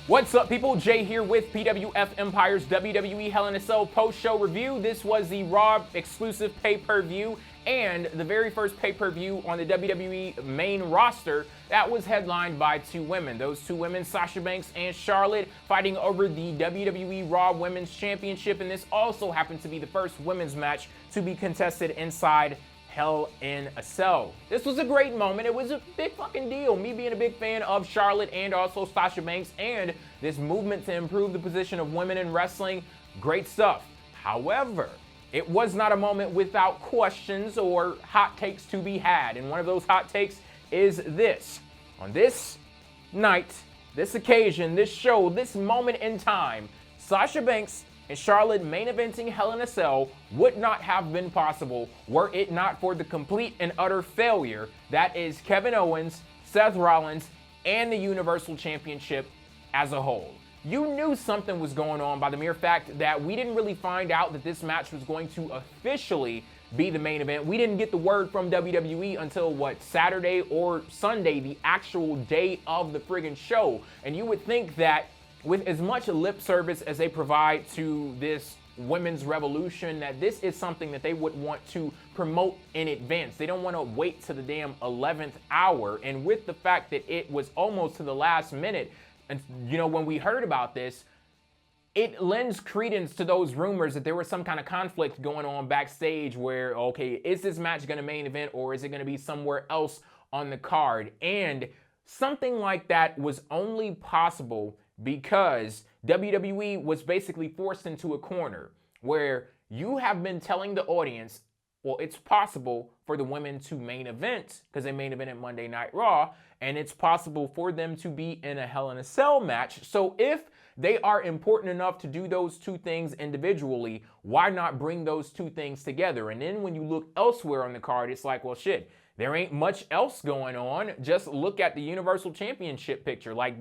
What's up, people? Jay here with PWF Empire's WWE Hell in a Cell post-show review. This was the Raw exclusive pay-per-view and the very first pay-per-view on the WWE main roster that was headlined by two women. Those two women, Sasha Banks and Charlotte, fighting over the WWE Raw Women's Championship, and this also happened to be the first women's match to be contested inside Hell in a Cell. This was a great moment. It was a big fucking deal. Me being a big fan of Charlotte and also Sasha Banks and this movement to improve the position of women in wrestling, great stuff. However, it was not a moment without questions or hot takes to be had. And one of those hot takes is this. On this night, this occasion, this show, this moment in time, Sasha Banks and Charlotte main eventing Hell in a Cell would not have been possible were it not for the complete and utter failure that is Kevin Owens, Seth Rollins, and the Universal Championship as a whole. You knew something was going on by the mere fact that we didn't really find out that this match was going to officially be the main event. We didn't get the word from WWE until, Saturday or Sunday, the actual day of the friggin' show. And you would think that with as much lip service as they provide to this women's revolution, that this is something that they would want to promote in advance. They don't want to wait to the damn 11th hour. And with the fact that it was almost to the last minute, and when we heard about this, it lends credence to those rumors that there was some kind of conflict going on backstage where, okay, is this match going to main event or is it going to be somewhere else on the card? And something like that was only possible because WWE was basically forced into a corner where you have been telling the audience, well, it's possible for the women to main event because they main evented Monday Night Raw, and it's possible for them to be in a Hell in a Cell match. So if they are important enough to do those two things individually, why not bring those two things together? And then when you look elsewhere on the card, it's like, well, shit, there ain't much else going on. Just look at the Universal Championship picture. Like,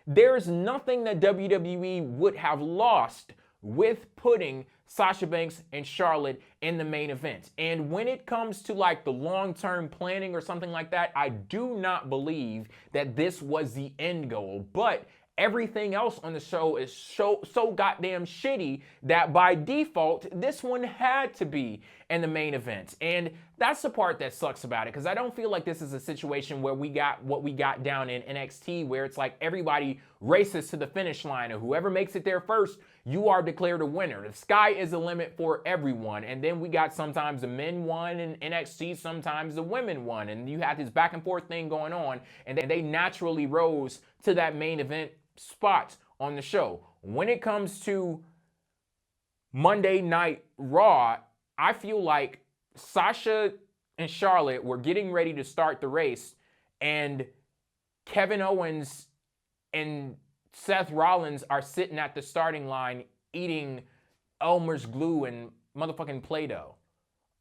there's nothing that WWE would have lost with putting Sasha Banks and Charlotte in the main event. And when it comes to the long-term planning or something like that, I do not believe that this was the end goal. But everything else on the show is so goddamn shitty that by default, this one had to be in the main event. And that's the part that sucks about it, because I don't feel like this is a situation where we got what we got down in NXT, where it's like everybody races to the finish line, and whoever makes it there first, you are declared a winner. The sky is the limit for everyone. And then we got sometimes the men won in NXT, sometimes the women won. And you had this back and forth thing going on, and then they naturally rose to that main event spot on the show. When it comes to Monday Night Raw, I feel like Sasha and Charlotte were getting ready to start the race, and Kevin Owens and Seth Rollins are sitting at the starting line eating Elmer's glue and motherfucking Play-Doh.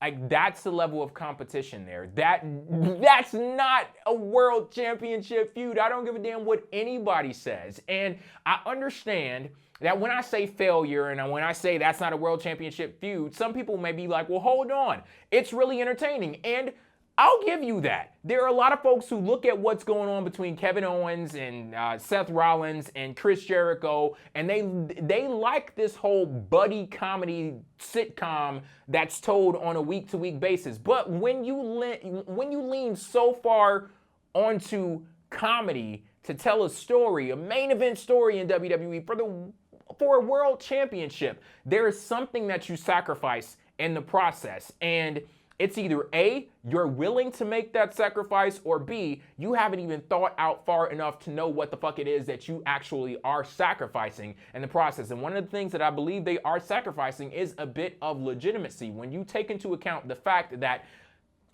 Like, that's the level of competition there. That's not a world championship feud. I don't give a damn what anybody says. And I understand that when I say failure and when I say that's not a world championship feud, some people may be like, well, hold on. It's really entertaining. And I'll give you that. There are a lot of folks who look at what's going on between Kevin Owens and Seth Rollins and Chris Jericho, and they like this whole buddy comedy sitcom that's told on a week-to-week basis. But when you lean so far onto comedy to tell a story, a main event story in WWE for a world championship, there is something that you sacrifice in the process. And it's either A, you're willing to make that sacrifice, or B, you haven't even thought out far enough to know what the fuck it is that you actually are sacrificing in the process. And one of the things that I believe they are sacrificing is a bit of legitimacy. When you take into account the fact that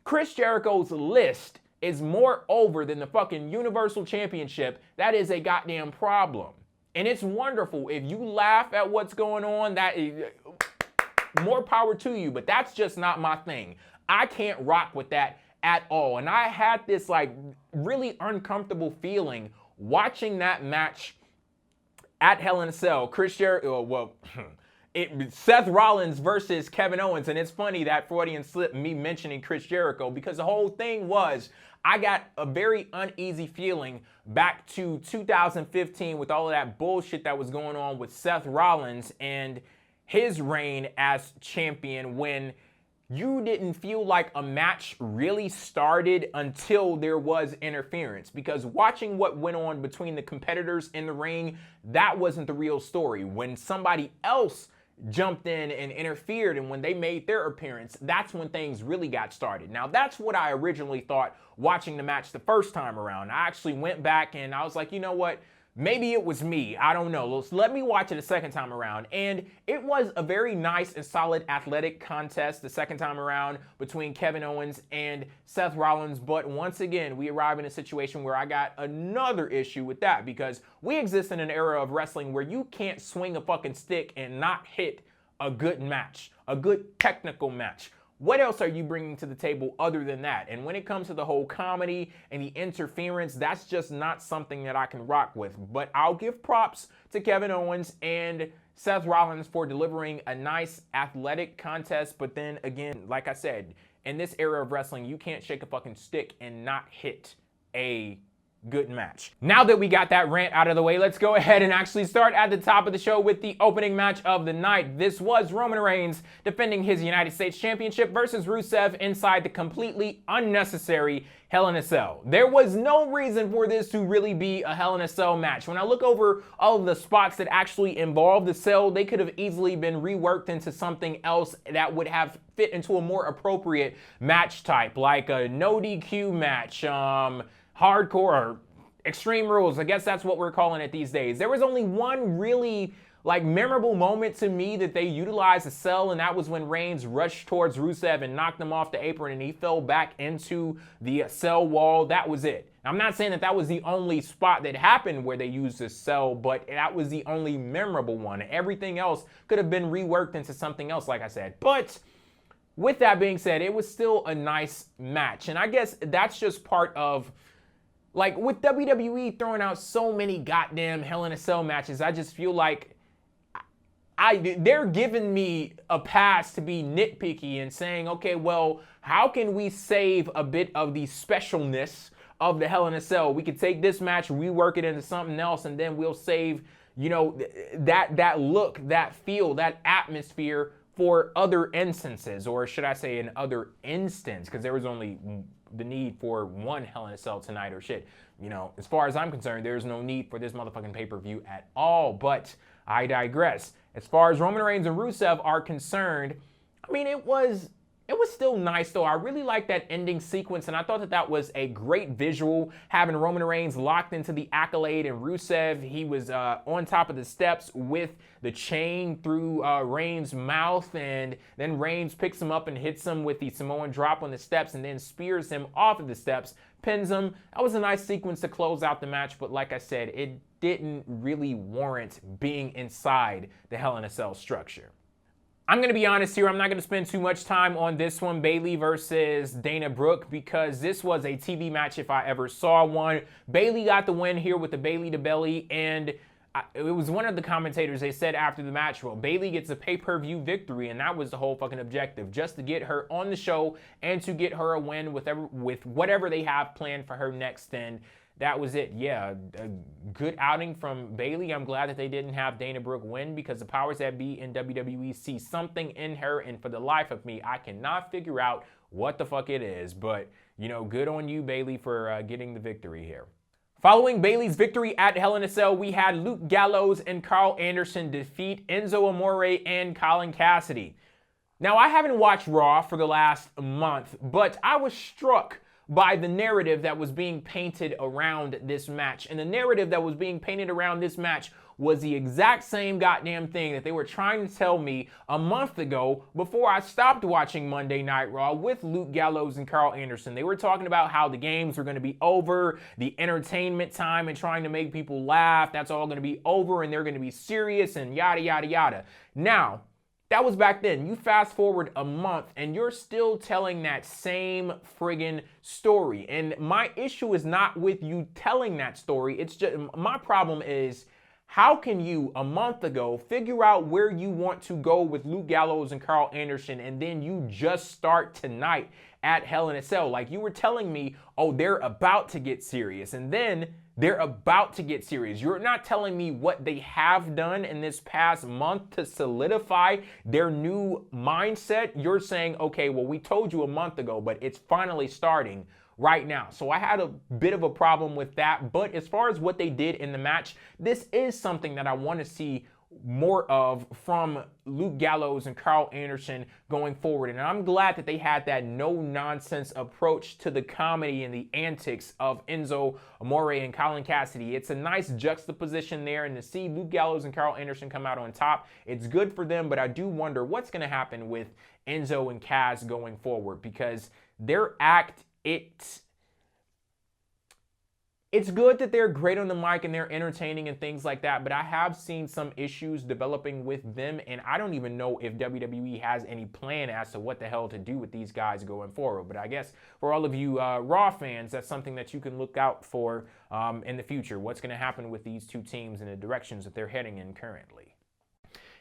Chris Jericho's list is more over than the fucking Universal Championship, that is a goddamn problem. And it's wonderful. If you laugh at what's going on, that is more power to you, but that's just not my thing. I can't rock with that at all. And I had this really uncomfortable feeling watching that match at Hell in a Cell. Chris Jericho, Seth Rollins versus Kevin Owens. And it's funny that Freudian slip me mentioning Chris Jericho, because the whole thing was I got a very uneasy feeling back to 2015 with all of that bullshit that was going on with Seth Rollins and his reign as champion, when you didn't feel like a match really started until there was interference. Because watching what went on between the competitors in the ring, that wasn't the real story. When somebody else jumped in and interfered and when they made their appearance, that's when things really got started. Now, that's what I originally thought watching the match the first time around. I actually went back and I was like, you know what? Maybe it was me. I don't know. Let me watch it a second time around. And it was a very nice and solid athletic contest the second time around between Kevin Owens and Seth Rollins. But once again, we arrive in a situation where I got another issue with that, because we exist in an era of wrestling where you can't swing a fucking stick and not hit a good match, a good technical match. What else are you bringing to the table other than that? And when it comes to the whole comedy and the interference, that's just not something that I can rock with. But I'll give props to Kevin Owens and Seth Rollins for delivering a nice athletic contest. But then again, like I said, in this era of wrestling, you can't shake a fucking stick and not hit a good match. Now that we got that rant out of the way, let's go ahead and actually start at the top of the show with the opening match of the night. This was Roman Reigns defending his United States Championship versus Rusev inside the completely unnecessary Hell in a Cell. There was no reason for this to really be a Hell in a Cell match. When I look over all of the spots that actually involve the cell, they could have easily been reworked into something else that would have fit into a more appropriate match type, like a no DQ match, hardcore or Extreme Rules. I guess that's what we're calling it these days. There was only one really memorable moment to me that they utilized the cell, and that was when Reigns rushed towards Rusev and knocked him off the apron and he fell back into the cell wall. That was it. I'm not saying that that was the only spot that happened where they used the cell, but that was the only memorable one. Everything else could have been reworked into something else, like I said. But with that being said, it was still a nice match. And I guess that's just part of, with WWE throwing out so many goddamn Hell in a Cell matches, I just feel like they're giving me a pass to be nitpicky and saying, okay, well, how can we save a bit of the specialness of the Hell in a Cell? We could take this match, rework it into something else, and then we'll save, that look, that feel, that atmosphere for other instances, or should I say in other instance, because there was only the need for one Hell in a Cell tonight, or shit. As far as I'm concerned, there's no need for this motherfucking pay-per-view at all, but I digress. As far as Roman Reigns and Rusev are concerned, it was still nice, though. I really liked that ending sequence, and I thought that that was a great visual, having Roman Reigns locked into the Accolade, and Rusev, he was on top of the steps with the chain through Reigns' mouth, and then Reigns picks him up and hits him with the Samoan drop on the steps, and then spears him off of the steps, pins him. That was a nice sequence to close out the match, but like I said, it didn't really warrant being inside the Hell in a Cell structure. I'm going to be honest here, I'm not going to spend too much time on this one, Bayley versus Dana Brooke, because this was a TV match if I ever saw one. Bayley got the win here with the Bayley to Belly, and it was one of the commentators, they said after the match, well, Bayley gets a pay-per-view victory, and that was the whole fucking objective, just to get her on the show and to get her a win with whatever they have planned for her next, and that was it. Yeah, a good outing from Bayley. I'm glad that they didn't have Dana Brooke win, because the powers that be in WWE see something in her, and for the life of me, I cannot figure out what the fuck it is. But, good on you, Bayley, for getting the victory here. Following Bayley's victory at Hell in a Cell, we had Luke Gallows and Karl Anderson defeat Enzo Amore and Colin Cassidy. Now, I haven't watched Raw for the last month, but I was struck by the narrative that was being painted around this match. And the narrative that was being painted around this match was the exact same goddamn thing that they were trying to tell me a month ago before I stopped watching Monday Night Raw with Luke Gallows and Karl Anderson. They were talking about how the games were going to be over, the entertainment time and trying to make people laugh, that's all going to be over, and they're going to be serious and yada, yada, yada. Now, that was back then. You fast forward a month and you're still telling that same friggin' story. And my issue is not with you telling that story. It's just, my problem is How can you, a month ago, figure out where you want to go with Luke Gallows and Karl Anderson, and then you just start tonight at Hell in a Cell? Like, you were telling me, oh, they're about to get serious, and then they're about to get serious. You're not telling me what they have done in this past month to solidify their new mindset. You're saying, okay, well, we told you a month ago, but it's finally starting right now. So I had a bit of a problem with that. But as far as what they did in the match, this is something that I want to see more of from Luke Gallows and Karl Anderson going forward. And I'm glad that they had that no-nonsense approach to the comedy and the antics of Enzo, Amore, and Colin Cassidy. It's a nice juxtaposition there, and to see Luke Gallows and Karl Anderson come out on top, it's good for them, but I do wonder what's going to happen with Enzo and Kaz going forward, because their act, it's good that they're great on the mic and they're entertaining and things like that, but I have seen some issues developing with them, and I don't even know if WWE has any plan as to what the hell to do with these guys going forward. But I guess for all of you Raw fans, that's something that you can look out for in the future. What's going to happen with these two teams and the directions that they're heading in currently.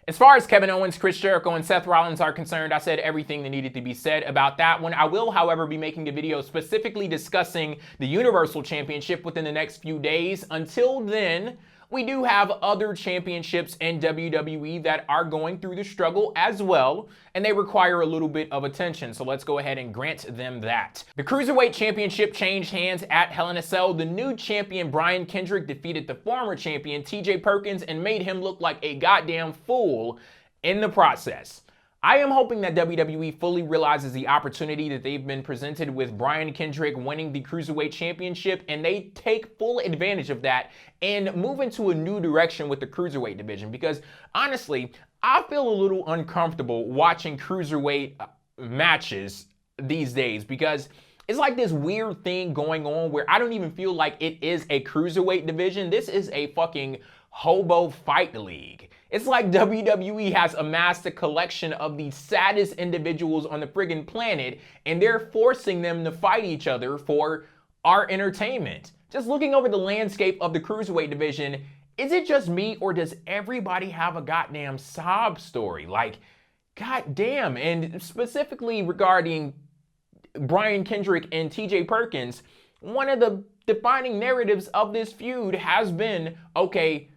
As far as Kevin Owens, Chris Jericho, and Seth Rollins are concerned, I said everything that needed to be said about that one. I will, however, be making a video specifically discussing the Universal Championship within the next few days. Until then, we do have other championships in WWE that are going through the struggle as well, and they require a little bit of attention, so let's go ahead and grant them that. The Cruiserweight Championship changed hands at Hell in a Cell. The new champion, Brian Kendrick, defeated the former champion, TJ Perkins, and made him look like a goddamn fool in the process. I am hoping that WWE fully realizes the opportunity that they've been presented with Brian Kendrick winning the Cruiserweight Championship, and they take full advantage of that and move into a new direction with the Cruiserweight division. Because honestly, I feel a little uncomfortable watching Cruiserweight matches these days, because it's like this weird thing going on where I don't even feel like it is a Cruiserweight division. This is a fucking hobo fight league. It's like WWE has amassed a collection of the saddest individuals on the friggin' planet, and they're forcing them to fight each other for our entertainment. Just looking over the landscape of the Cruiserweight division, is it just me, or does everybody have a goddamn sob story? Like, goddamn. And specifically regarding Brian Kendrick and TJ Perkins, one of the defining narratives of this feud has been, okay,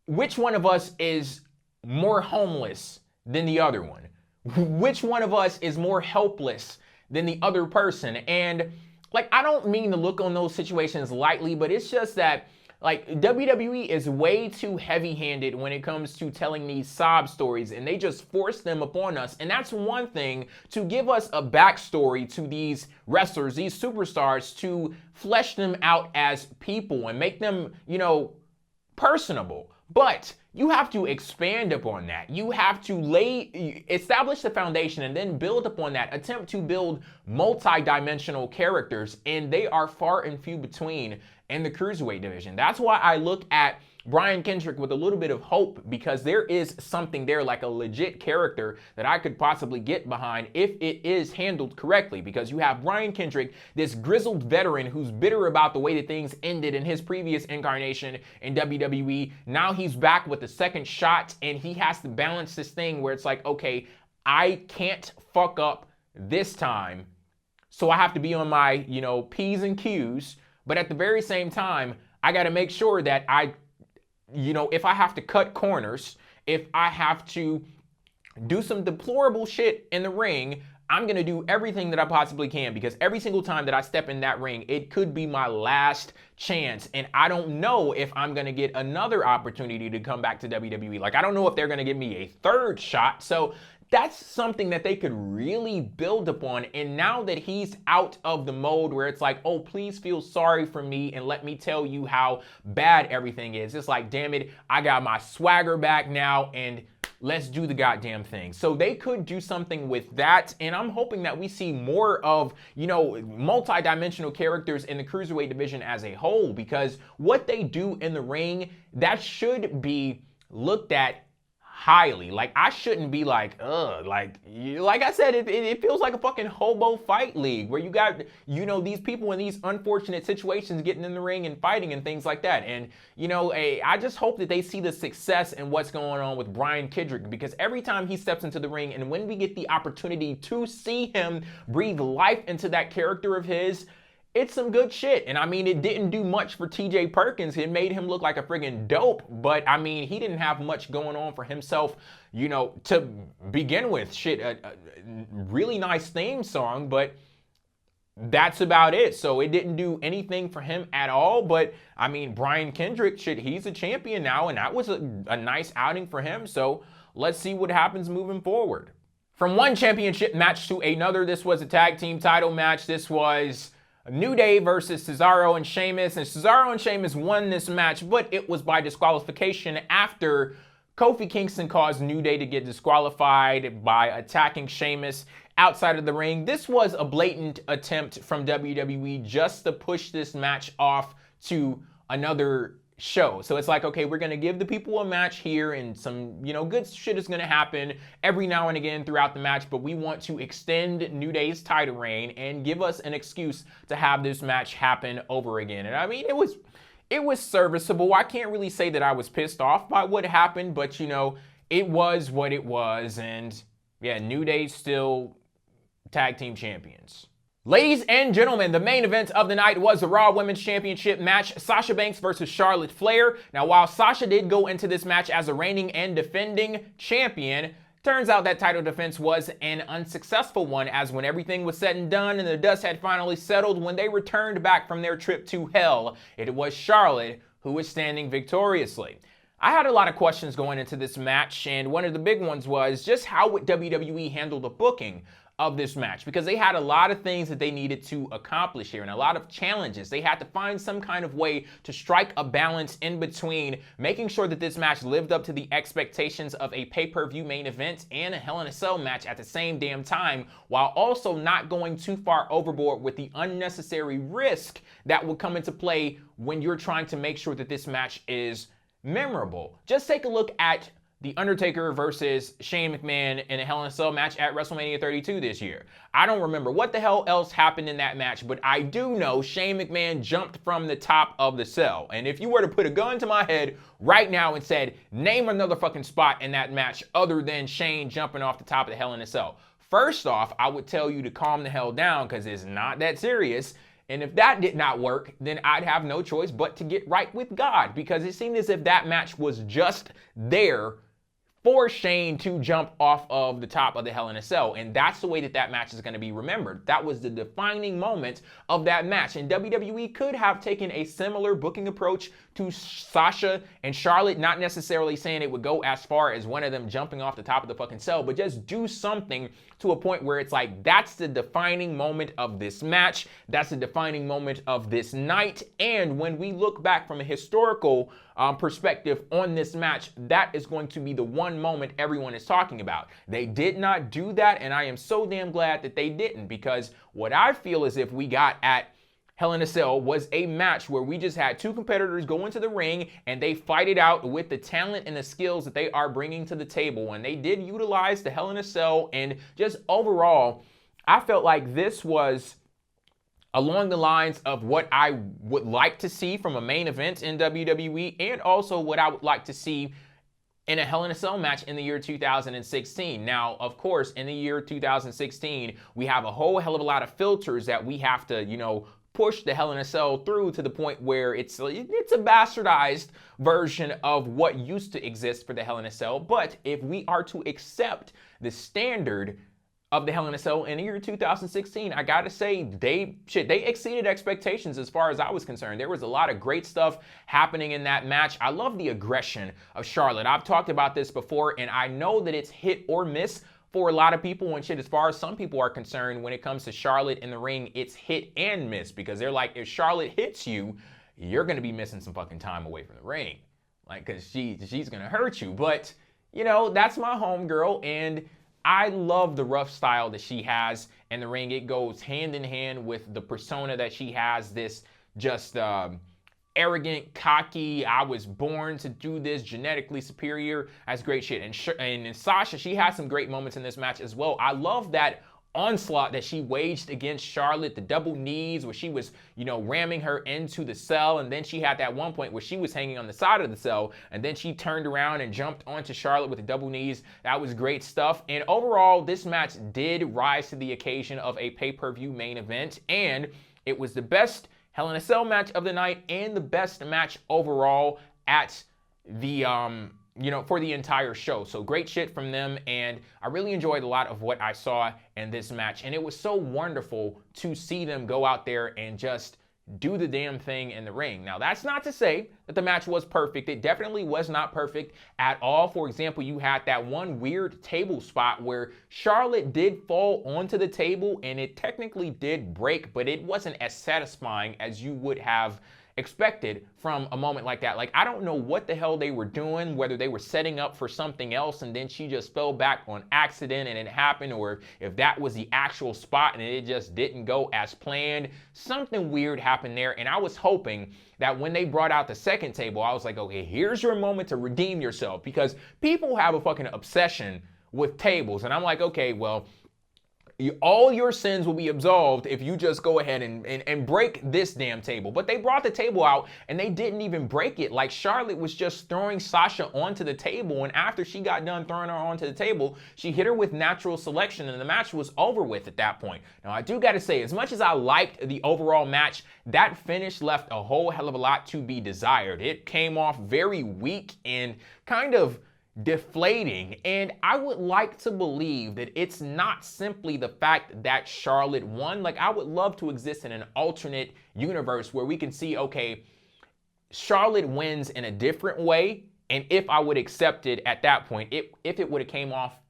which one of us is more homeless than the other one? Which one of us is more helpless than the other person? And like, I don't mean to look on those situations lightly, but it's just that like WWE is way too heavy-handed when it comes to telling these sob stories, and they just force them upon us. And that's one thing, to give us a backstory to these wrestlers, these superstars, to flesh them out as people and make them, you know, personable. But you have to expand upon that. You have to establish the foundation and then build upon that. Attempt to build multi-dimensional characters, and they are far and few between in the Cruiserweight division. That's why I look at Brian Kendrick with a little bit of hope, because there is something there, like a legit character that I could possibly get behind if it is handled correctly. Because you have Brian Kendrick, this grizzled veteran who's bitter about the way that things ended in his previous incarnation in WWE. Now he's back with a second shot, and he has to balance this thing where it's like, okay, I can't fuck up this time, so I have to be on my, you know, P's and Q's. But at the very same time, I got to make sure that if I have to cut corners, if I have to do some deplorable shit in the ring, I'm going to do everything that I possibly can, because every single time that I step in that ring, it could be my last chance. And I don't know if I'm going to get another opportunity to come back to WWE. Like, I don't know if they're going to give me a third shot. So that's something that they could really build upon. And now that he's out of the mode where it's like, oh, please feel sorry for me and let me tell you how bad everything is, it's like, damn it, I got my swagger back now, and let's do the goddamn thing. So they could do something with that, and I'm hoping that we see more of, you know, multi-dimensional characters in the Cruiserweight division as a whole, because what they do in the ring, that should be looked at highly. Like, I shouldn't be like, ugh, like I said, it feels like a fucking hobo fight league where you got, you know, these people in these unfortunate situations getting in the ring and fighting and things like that. And, you know, I just hope that they see the success in what's going on with Brian Kendrick, because every time he steps into the ring and when we get the opportunity to see him breathe life into that character of his, it's some good shit. And I mean, it didn't do much for TJ Perkins. It made him look like a friggin' dope, but I mean, he didn't have much going on for himself, you know, to begin with. Shit, a really nice theme song, but that's about it. So it didn't do anything for him at all. But I mean, Brian Kendrick, shit, he's a champion now, and that was a nice outing for him. So let's see what happens moving forward. From one championship match to another, this was a tag team title match. This was New Day versus Cesaro and Sheamus, and Cesaro and Sheamus won this match, but it was by disqualification after Kofi Kingston caused New Day to get disqualified by attacking Sheamus outside of the ring. This was a blatant attempt from WWE just to push this match off to another show. So it's like, okay, we're going to give the people a match here and some, you know, good shit is going to happen every now and again throughout the match, but we want to extend New Day's title reign and give us an excuse to have this match happen over again. And I mean, it was serviceable. I can't really say that I was pissed off by what happened, but you know, it was what it was. And yeah, New Day still tag team champions. Ladies and gentlemen, the main event of the night was the Raw Women's Championship match, Sasha Banks versus Charlotte Flair. Now, while Sasha did go into this match as a reigning and defending champion, turns out that title defense was an unsuccessful one, as when everything was said and done and the dust had finally settled, when they returned back from their trip to Hell, it was Charlotte who was standing victoriously. I had a lot of questions going into this match, and one of the big ones was just how would WWE handle the booking of this match, because they had a lot of things that they needed to accomplish here and a lot of challenges. They had to find some kind of way to strike a balance in between making sure that this match lived up to the expectations of a pay-per-view main event and a Hell in a Cell match at the same damn time, while also not going too far overboard with the unnecessary risk that will come into play when you're trying to make sure that this match is memorable. Just take a look at The Undertaker versus Shane McMahon in a Hell in a Cell match at WrestleMania 32 this year. I don't remember what the hell else happened in that match, but I do know Shane McMahon jumped from the top of the cell. And if you were to put a gun to my head right now and said, name another fucking spot in that match other than Shane jumping off the top of the Hell in a Cell, first off, I would tell you to calm the hell down because it's not that serious. And if that did not work, then I'd have no choice but to get right with God, because it seemed as if that match was just there for Shane to jump off of the top of the Hell in a Cell. And that's the way that that match is going to be remembered. That was the defining moment of that match. And WWE could have taken a similar booking approach to Sasha and Charlotte, not necessarily saying it would go as far as one of them jumping off the top of the fucking cell, but just do something to a point where it's like, that's the defining moment of this match. That's the defining moment of this night. And when we look back from a historical perspective on this match, that is going to be the one moment everyone is talking about. They did not do that, and I am so damn glad that they didn't, because what I feel as if we got at Hell in a Cell was a match where we just had two competitors go into the ring and they fight it out with the talent and the skills that they are bringing to the table. And they did utilize the Hell in a Cell, and just overall, I felt like this was along the lines of what I would like to see from a main event in WWE, and also what I would like to see in a Hell in a Cell match in the year 2016. Now, of course, in the year 2016, we have a whole hell of a lot of filters that we have to, you know, push the Hell in a Cell through to the point where it's a bastardized version of what used to exist for the Hell in a Cell. But if we are to accept the standard of the Hell in a Cell in the year 2016, I gotta say, they exceeded expectations as far as I was concerned. There was a lot of great stuff happening in that match. I love the aggression of Charlotte. I've talked about this before, and I know that it's hit or miss for a lot of people, and shit, as far as some people are concerned, when it comes to Charlotte in the ring, it's hit and miss, because they're like, if Charlotte hits you, you're gonna be missing some fucking time away from the ring, like, cause she's gonna hurt you. But you know, that's my homegirl, and I love the rough style that she has in the ring. It goes hand in hand with the persona that she has, this just arrogant, cocky, I was born to do this, genetically superior. That's great shit. And Sasha, she had some great moments in this match as well. I love that onslaught that she waged against Charlotte, the double knees where she was, ramming her into the cell, and then she had that one point where she was hanging on the side of the cell, and then she turned around and jumped onto Charlotte with the double knees. That was great stuff. And overall, this match did rise to the occasion of a pay-per-view main event, and it was the best Hell in a Cell match of the night and the best match overall at the for the entire show. So great shit from them, and I really enjoyed a lot of what I saw in this match, and it was so wonderful to see them go out there and just do the damn thing in the ring. Now, that's not to say that the match was perfect. It definitely was not perfect at all. For example, you had that one weird table spot where Charlotte did fall onto the table, and it technically did break, but it wasn't as satisfying as you would have expected from a moment like that. Like, I don't know what the hell they were doing, whether they were setting up for something else and then she just fell back on accident and it happened, or if that was the actual spot and it just didn't go as planned. Something weird happened there, and I was hoping that when they brought out the second table, I was like, okay, here's your moment to redeem yourself, because people have a fucking obsession with tables, and I'm like, okay, well, all your sins will be absolved if you just go ahead and break this damn table. But they brought the table out and they didn't even break it. Like, Charlotte was just throwing Sasha onto the table, and after she got done throwing her onto the table, she hit her with natural selection, and the match was over with at that point. Now, I do gotta say, as much as I liked the overall match, that finish left a whole hell of a lot to be desired. It came off very weak and kind of deflating, and I would like to believe that it's not simply the fact that Charlotte won. Like, I would love to exist in an alternate universe where we can see, okay, Charlotte wins in a different way, and if I would accept it at that point, if it would have came off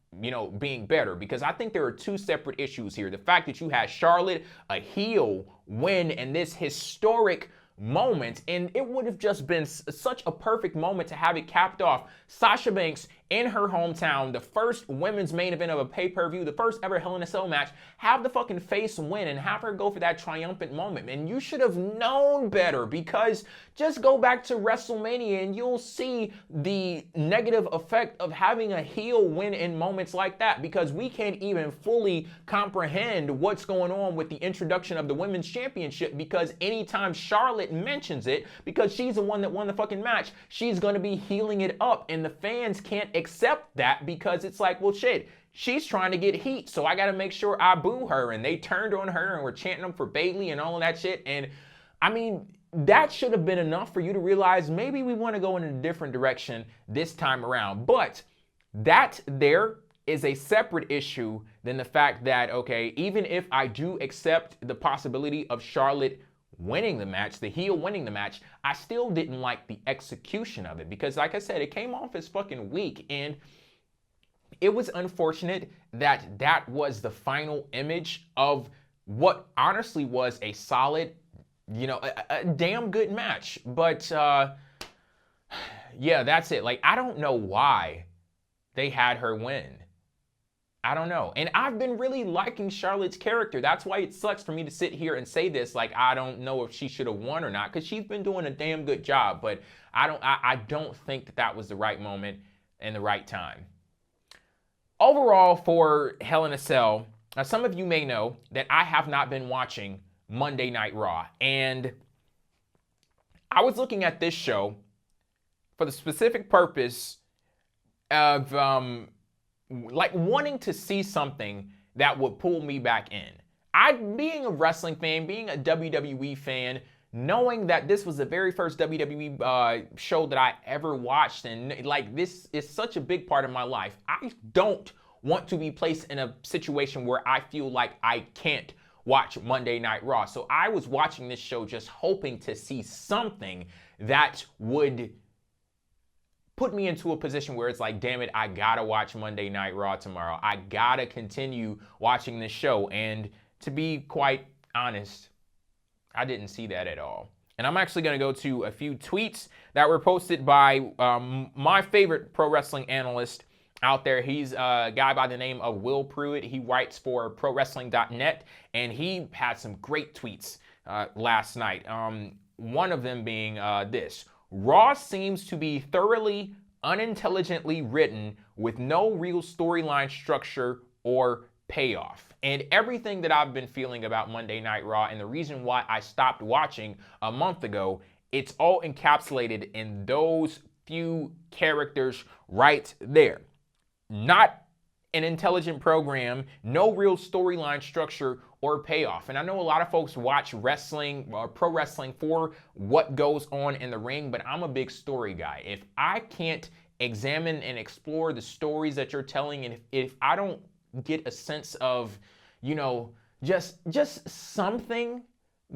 being better, because I think there are two separate issues here. The fact that you had Charlotte, a heel, win in this historic moment, and it would have just been such a perfect moment to have it capped off. Sasha Banks in her hometown, the first women's main event of a pay-per-view, the first ever Hell in a Cell match, have the fucking face win and have her go for that triumphant moment. And you should have known better, because just go back to WrestleMania and you'll see the negative effect of having a heel win in moments like that, because we can't even fully comprehend what's going on with the introduction of the Women's Championship, because anytime Charlotte mentions it, because she's the one that won the fucking match, she's going to be healing it up, and the fans can't accept that, because it's like, well, shit, she's trying to get heat, so I got to make sure I boo her. And they turned on her and were chanting them for Bayley and all of that shit. And I mean, that should have been enough for you to realize maybe we want to go in a different direction this time around. But that there is a separate issue than the fact that, okay, even if I do accept the possibility of Charlotte winning the match, the heel winning the match, I still didn't like the execution of it, because like I said, it came off as fucking weak, and it was unfortunate that that was the final image of what honestly was a solid, a damn good match. But yeah, that's it. Like, I don't know why they had her win. I don't know. And I've been really liking Charlotte's character. That's why it sucks for me to sit here and say this. Like, I don't know if she should have won or not, because she's been doing a damn good job. But I don't think that that was the right moment and the right time. Overall, for Hell in a Cell, now some of you may know that I have not been watching Monday Night Raw. And I was looking at this show for the specific purpose of like wanting to see something that would pull me back in. Being a wrestling fan, being a WWE fan, knowing that this was the very first WWE show that I ever watched, and like, this is such a big part of my life. I don't want to be placed in a situation where I feel like I can't watch Monday Night Raw. So I was watching this show just hoping to see something that would put me into a position where it's like, damn it, I gotta watch Monday Night Raw tomorrow. I gotta continue watching this show. And to be quite honest, I didn't see that at all. And I'm actually gonna go to a few tweets that were posted by my favorite pro wrestling analyst out there. He's a guy by the name of Will Pruitt. He writes for ProWrestling.net, and he had some great tweets last night. one of them being this. Raw seems to be thoroughly unintelligently written with no real storyline structure or payoff. And everything that I've been feeling about Monday Night Raw and the reason why I stopped watching a month ago, it's all encapsulated in those few characters right there. Not an intelligent program, no real storyline structure or payoff. And I know a lot of folks watch wrestling or pro wrestling for what goes on in the ring, but I'm a big story guy. If I can't examine and explore the stories that you're telling, and if I don't get a sense of, you know, just something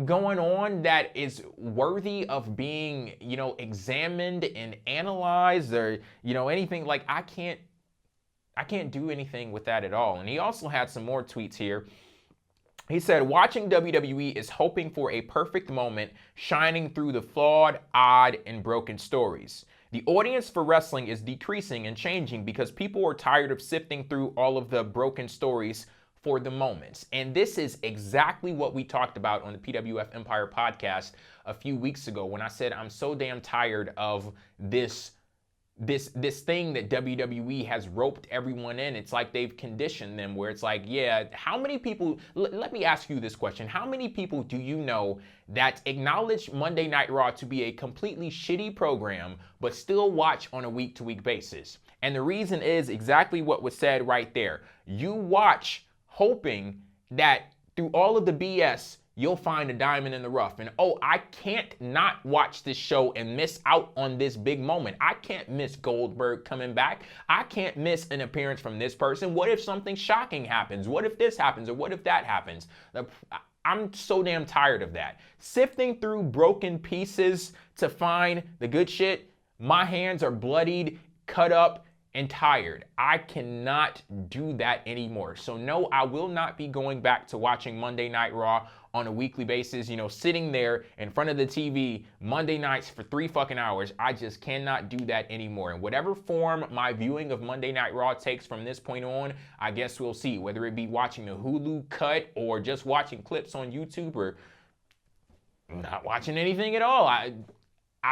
going on that is worthy of being, you know, examined and analyzed, or, you know, anything, like I can't do anything with that at all. And he also had some more tweets here. He said, watching WWE is hoping for a perfect moment, shining through the flawed, odd, and broken stories. The audience for wrestling is decreasing and changing because people are tired of sifting through all of the broken stories for the moments. And this is exactly what we talked about on the PWF Empire podcast a few weeks ago when I said I'm so damn tired of this thing that WWE has roped everyone in. It's like they've conditioned them where it's like, yeah, how many people, let me ask you this question. How many people do you know that acknowledge Monday Night Raw to be a completely shitty program, but still watch on a week-to-week basis? And the reason is exactly what was said right there. You watch hoping that through all of the BS, you'll find a diamond in the rough. And oh, I can't not watch this show and miss out on this big moment. I can't miss Goldberg coming back. I can't miss an appearance from this person. What if something shocking happens? What if this happens? Or what if that happens? I'm so damn tired of that. Sifting through broken pieces to find the good shit. My hands are bloodied, cut up, and tired. I cannot do that anymore. So no, I will not be going back to watching Monday Night Raw on a weekly basis, you know, sitting there in front of the TV Monday nights for 3 fucking hours. I just cannot do that anymore. And whatever form my viewing of Monday Night Raw takes from this point on, I guess we'll see, whether it be watching the Hulu cut or just watching clips on YouTube or not watching anything at all. I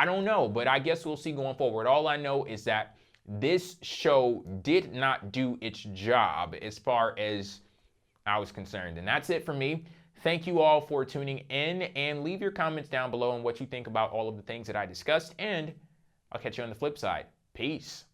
don't know, but I guess we'll see going forward. All I know is that this show did not do its job as far as I was concerned. And that's it for me. Thank you all for tuning in, and leave your comments down below on what you think about all of the things that I discussed, and I'll catch you on the flip side. Peace.